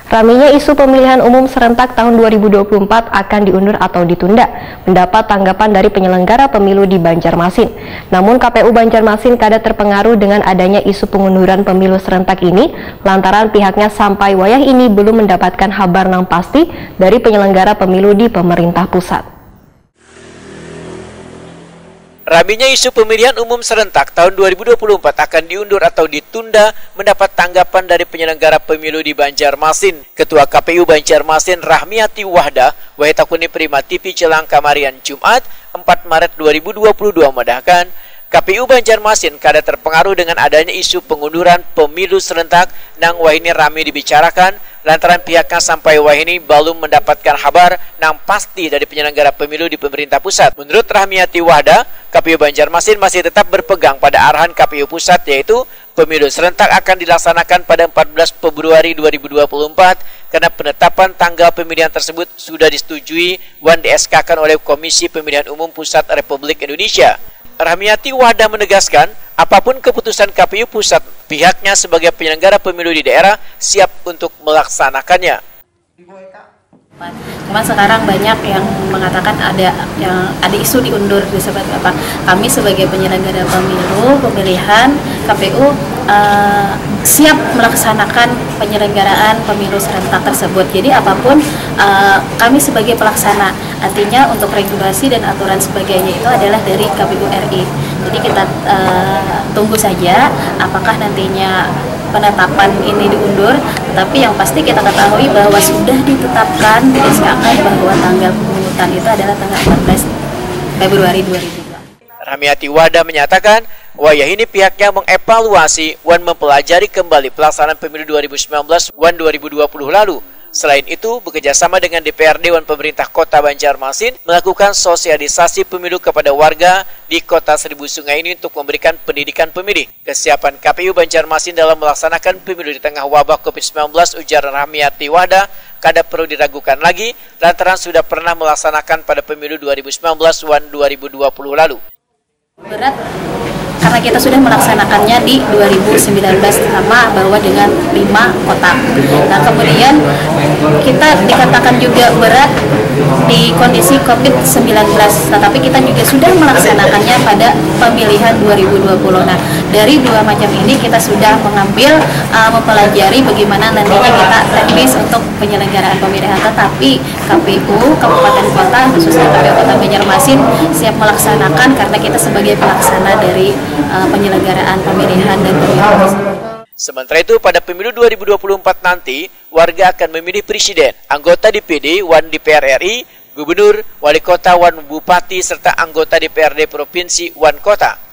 Ramainya isu pemilihan umum serentak tahun 2024 akan diundur atau ditunda, mendapat tanggapan dari penyelenggara pemilu di Banjarmasin. Namun KPU Banjarmasin kada terpengaruh dengan adanya isu pengunduran pemilu serentak ini, lantaran pihaknya sampai wayah ini belum mendapatkan kabar yang pasti dari penyelenggara pemilu di pemerintah pusat. Ramainya isu pemilihan umum serentak tahun 2024 akan diundur atau ditunda mendapat tanggapan dari penyelenggara pemilu di Banjarmasin. Ketua KPU Banjarmasin Rahmiati Wahda, Wahitakuni Prima TV Jelang Kamarian Jumat 4 Maret 2022 medahkan, KPU Banjarmasin kada terpengaruh dengan adanya isu pengunduran pemilu serentak nang wahini rame dibicarakan lantaran pihaknya sampai wahini belum mendapatkan kabar nang pasti dari penyelenggara pemilu di pemerintah pusat. Menurut Rahmiati Wahda, KPU Banjarmasin masih tetap berpegang pada arahan KPU pusat, yaitu pemilu serentak akan dilaksanakan pada 14 Februari 2024 karena penetapan tanggal pemilihan tersebut sudah disetujui dan di-SK-kan oleh Komisi Pemilihan Umum Pusat Republik Indonesia. Rahmiati Wahda menegaskan, apapun keputusan KPU pusat, pihaknya sebagai penyelenggara pemilu di daerah siap untuk melaksanakannya. Cuma sekarang banyak yang mengatakan ada isu diundur disebabkan apa? Kami sebagai penyelenggara pemilu pemilihan KPU siap melaksanakan penyelenggaraan pemilu serentak tersebut. Jadi apapun kami sebagai pelaksana, artinya untuk regulasi dan aturan sebagainya itu adalah dari KPU RI. Jadi kita tunggu saja apakah nantinya penetapan ini diundur, tapi yang pasti kita ketahui bahwa sudah ditetapkan di SK-kan bahwa tanggal pemungutan itu adalah tanggal 14 Februari 2022. Rahmiati Wahda menyatakan, wayah ini pihaknya mengevaluasi dan mempelajari kembali pelaksanaan pemilu 2019 dan 2020 lalu. Selain itu, bekerjasama dengan DPRD dan pemerintah kota Banjarmasin melakukan sosialisasi pemilu kepada warga di kota Seribu Sungai ini untuk memberikan pendidikan pemilih. Kesiapan KPU Banjarmasin dalam melaksanakan pemilu di tengah wabah COVID-19, ujar Rahmiati Wahda, kada perlu diragukan lagi lantaran sudah pernah melaksanakan pada pemilu 2019 dan 2020 lalu. Berat karena kita sudah melaksanakannya di 2019 sama bahwa dengan 5 kota. Nah kemudian kita dikatakan juga berat di kondisi COVID-19, tetapi kita juga sudah melaksanakannya pada pemilihan 2020. Nah dari dua macam ini kita sudah mengambil mempelajari bagaimana nantinya kita teknis untuk penyelenggaraan pemilihan, tetapi KPU Kabupaten Kota khususnya KPU Kota Banjarmasin siap melaksanakan karena kita sebagai pelaksana dari penyelenggaraan pemilihan dan pemilu. Sementara itu, pada pemilu 2024 nanti, warga akan memilih presiden, anggota DPD, wan DPR RI, gubernur, wali kota, wan bupati, serta anggota DPRD provinsi, wan kota.